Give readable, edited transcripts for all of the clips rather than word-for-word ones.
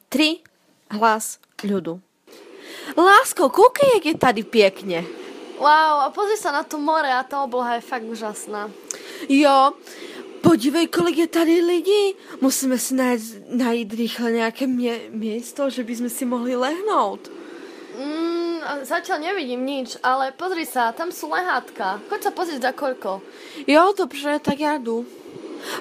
3. Hlas ľudu. Lásko, koľko je tady pekne. Wow, a pozri sa na to more a tá obloha je fakt úžasná. Jo, podívej, kolik je tady lidí. Musíme si najít rýchle nejaké miesto, že by sme si mohli lehnúť. Zatiaľ nevidím nič, ale pozri sa, tam sú lehátka. Choď sa pozrieť za koľko. Jo, dobře, tak ja jdu.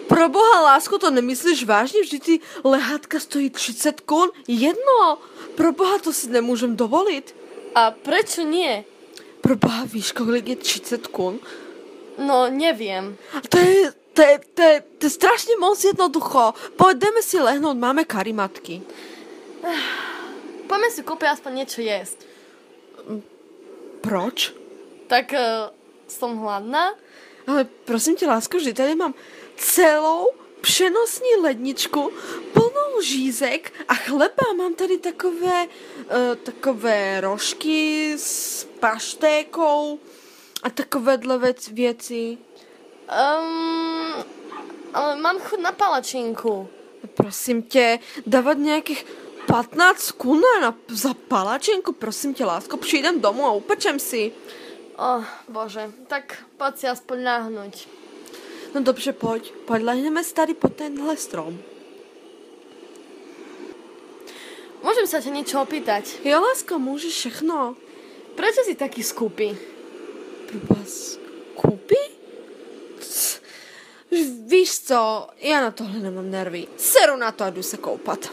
Pro boha, lásko, to nemyslíš vážne? Vždy ty lehátka stojí 30 kún? Jedno. Pro boha, to si nemôžem dovoliť. A prečo nie? Pro boha, víš, kolik je 30 kún? No, neviem. To je strašne moc jednoducho. Poďme si lehnúť, máme karimatky. Poďme si kúpiť aspoň niečo jesť. Proč? Tak som hladná. Ale prosím ťa, lásko, že tady mám celou přenosní ledničku plnou žízek a chleba. Mám tady takové rožky s paštékou a takovéhle věci. Ale mám chuť na palačinku. Prosím tě, dávat nějakých 15 kun za palačinku? Prosím tě, lásko, přijdem domů a upečem si. Bože, tak poď si aspoň náhnuť. No dobře, pojď lehneme si tady pod tenhle strom. Môžem sa ťa niečo opýtať? Jo, lásko, môžeš všechno. Prečo si taký skúpy? Skúpy? Víš co, já na tohle nemám nervy. Seru na to a jdu se koupat.